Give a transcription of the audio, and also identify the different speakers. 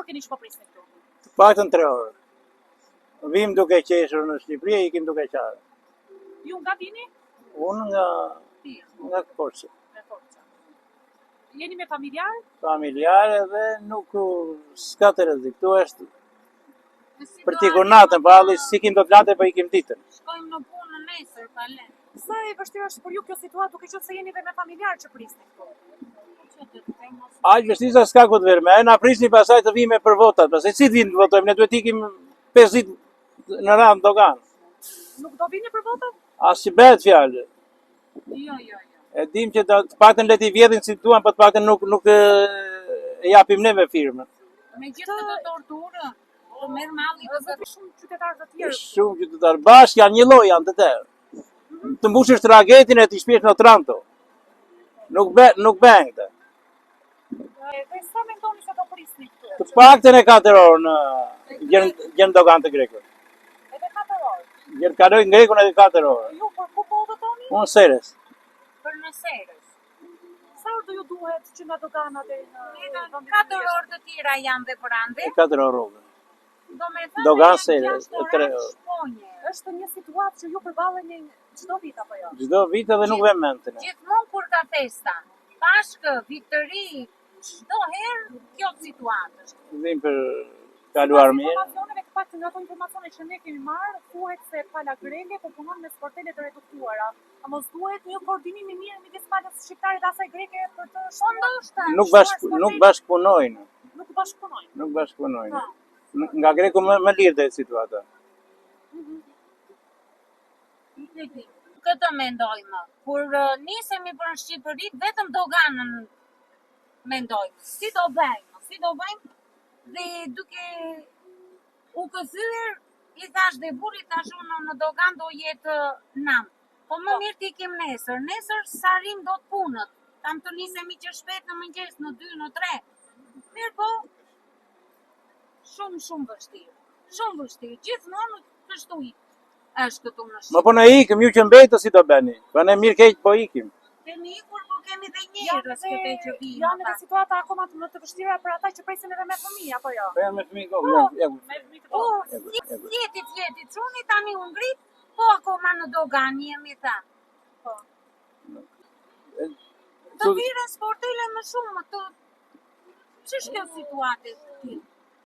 Speaker 1: orë keni shpoprisni këtu?
Speaker 2: Të paktën 3 orë. Vim duke qeshur në Shqipëri, ikim duke qarë.
Speaker 1: Ju nga vini?
Speaker 2: Unë nga Korçë.
Speaker 1: Jeni me familjarë?
Speaker 2: Familjarë dhe nuk s'ka të rrezik. Këtu është për t'ikur natën, pa halli si kim do t'late, po ikim ditën.
Speaker 3: Shkojmë në punë në nesër, pa le.
Speaker 1: Sa e vështirë është për ju kjo situatë, duke qenë se jeni dhe me familjarë që prisni këtu?
Speaker 2: Aq vështirë sa s'ka ku të verme. Na prisni pasaj të vime për votat. Pastaj si të vinë të votojmë, ne duhet ikim 5 ditë në radhë në dogan.
Speaker 1: Nuk do vini për votat?
Speaker 2: As që bëhet fjalë.
Speaker 3: Jo.
Speaker 2: E dim që të paktën le t'i vjedhin si duan, po të paktën nuk e japim neve firmën.
Speaker 3: Me gjithë këtë torturë, të merr malli të
Speaker 1: Shumë qytetarë të tjerë.
Speaker 2: Shumë qytetarë bashkë janë një lloj, janë të tërë. Të mbushësh tragetin e t'i shpesh në Otranto. Nuk bën këtë.
Speaker 1: Dhe sa mendoni se do prisni këtu?
Speaker 2: Të paktën e 4 orë në gjën dogan të grekut.
Speaker 1: Edhe 4 orë.
Speaker 2: Gjën kaloj në grekun edhe 4 orë.
Speaker 1: Ju për ku po udhëtoni?
Speaker 2: Unë Seres.
Speaker 3: për në Serës.
Speaker 1: Sa orë do ju duhet që nga dogana deri në
Speaker 3: 4 orë të tjera janë dhe për ande.
Speaker 2: 4 orë rrugë.
Speaker 3: Do me thënë
Speaker 2: Dogan
Speaker 3: janë
Speaker 2: Serës,
Speaker 3: 6
Speaker 2: 3
Speaker 3: orë
Speaker 2: orë.
Speaker 3: shponje.
Speaker 1: është një situatë që ju përballeni çdo vit apo jo?
Speaker 2: Çdo vit edhe nuk vem mend.
Speaker 3: Gjithmonë kur ka festa, Pashkë, vit të ri, çdo herë kjo situatë është.
Speaker 2: Vim për kaluar mirë.
Speaker 1: Informacioneve të pak nga ato informacione që ne kemi marrë, thuhet se pala grele po punon me sportele të reduktuara. A mos duhet një koordinim i mirë midis palës shqiptare dhe asaj greke për të
Speaker 3: ndoshta
Speaker 2: Nuk bashkëpunojnë.
Speaker 1: Nuk bashkëpunojnë.
Speaker 2: Nuk bashkëpunojnë. Nga greku më lirë dhe situata.
Speaker 3: Këtë mendojmë. Kur nisemi për në Shqipëri, vetëm doganën mendojmë. Si do bëjmë? Dhe duke u këthyer, i thash dhe burri, thash unë në dogan do jetë nam. Po më mirë t'ikim nesër. Nesër sarim do të punët. Tam të nisemi që shpet në mëngjes, në 2, në 3. Mirë po, shumë vështirë. Shumë vështirë. Gjithmonë kështu është këtu në Shqipëri.
Speaker 2: Më po në ikim, ju që mbejtë si do bëni. Po ne mirë keq po ikim.
Speaker 3: Kemi ikur, po kemi dhe njerëz këte që vinë.
Speaker 1: Janë edhe situata akoma më të vështira për ata që presin edhe me fëmijë apo jo?
Speaker 2: Po janë me fëmijë
Speaker 1: Me fëmijë të vogël.
Speaker 3: Fleti, çuni tani u ngrit, po akoma në dogan jemi tha. Po. Të virën sportele më shumë, ç'është kjo situatë?